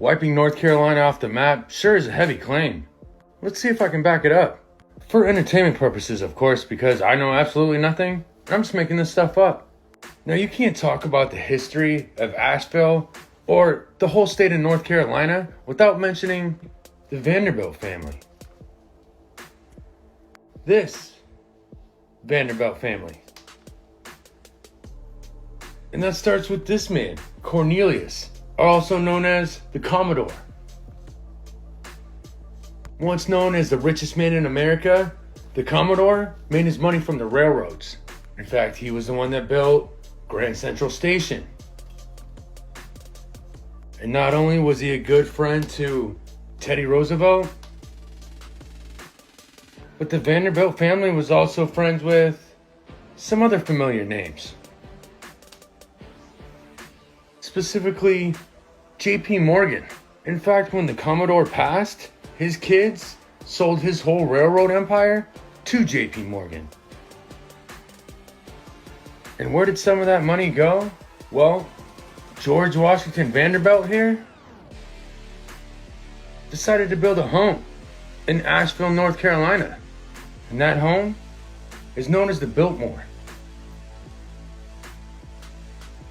Wiping North Carolina off the map sure is a heavy claim. Let's see if I can back it up. For entertainment purposes, of course, because I know absolutely nothing. I'm just making this stuff up. Now, you can't talk about the history of Asheville or the whole state of North Carolina without mentioning the Vanderbilt family. This Vanderbilt family. And that starts with this man, Cornelius, also known as the Commodore. Once known as the richest man in America, the Commodore made his money from the railroads. In fact, he was the one that built Grand Central Station. And not only was he a good friend to Teddy Roosevelt, but the Vanderbilt family was also friends with some other familiar names. Specifically, J.P. Morgan. In fact, when the Commodore passed, his kids sold his whole railroad empire to J.P. Morgan. And where did some of that money go? Well, George Washington Vanderbilt here decided to build a home in Asheville, North Carolina. And that home is known as the Biltmore.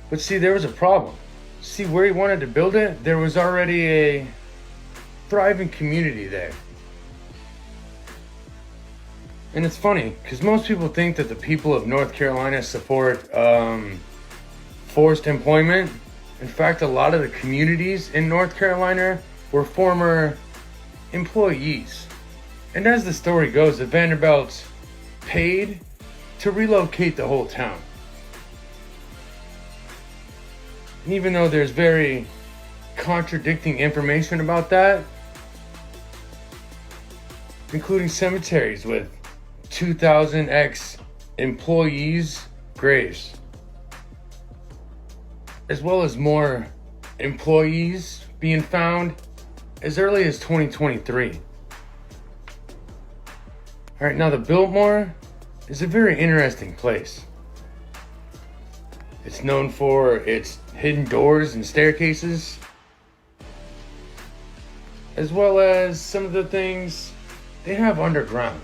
But see, there was a problem. See, where he wanted to build it, there was already a thriving community there. And it's funny, because most people think that the people of North Carolina support forced employment. In fact, a lot of the communities in North Carolina were former employees. And as the story goes, the Vanderbilts paid to relocate the whole town. And even though there's very contradicting information about that, including cemeteries with 2,000 ex-employees' graves, as well as more employees being found as early as 2023. Alright, now the Biltmore is a very interesting place. It's known for its hidden doors and staircases, as well as some of the things they have underground.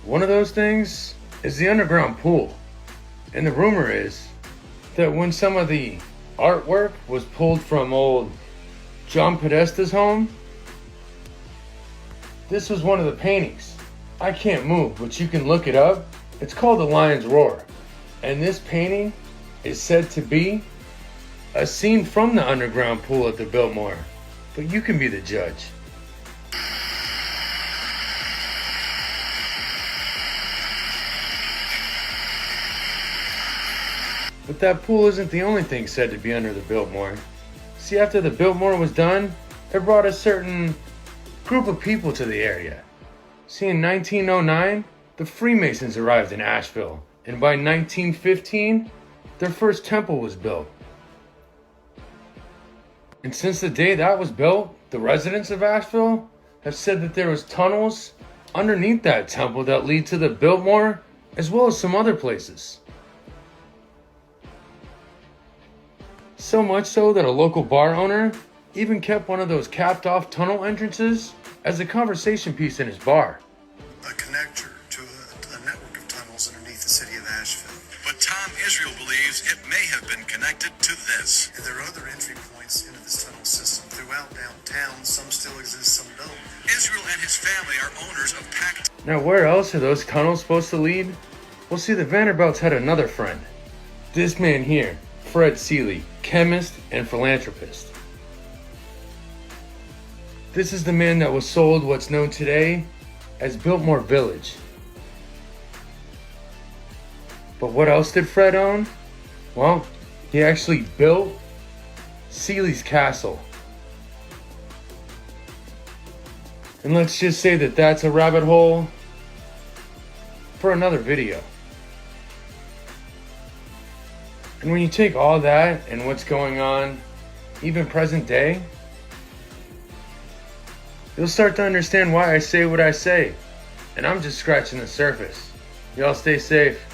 One of those things is the underground pool. And the rumor is that when some of the artwork was pulled from old John Podesta's home, this was one of the paintings. I can't move, but you can look it up. It's called The Lion's Roar. And this painting is said to be a scene from the underground pool at the Biltmore. But you can be the judge. But that pool isn't the only thing said to be under the Biltmore. See, after the Biltmore was done, it brought a certain group of people to the area. See, in 1909, the Freemasons arrived in Asheville, and by 1915, their first temple was built. And since the day that was built, the residents of Asheville have said that there was tunnels underneath that temple that lead to the Biltmore, as well as some other places. So much so that a local bar owner even kept one of those capped off tunnel entrances as a conversation piece in his bar. A connector to a network of tunnels underneath the city of Asheville. But Tom Israel believes it may have been connected to this. And there are other entry points into this tunnel system throughout downtown. Some still exist, some don't. Israel and his family are owners of packed. Now, where else are those tunnels supposed to lead? Well, see, the Vanderbilts had another friend. This man here, Fred Seeley, chemist and philanthropist. This is the man that was sold what's known today as Biltmore Village. But what else did Fred own? Well, he actually built Seeley's castle. And let's just say that that's a rabbit hole for another video. And when you take all that and what's going on, even present day, you'll start to understand why I say what I say. And I'm just scratching the surface. Y'all stay safe.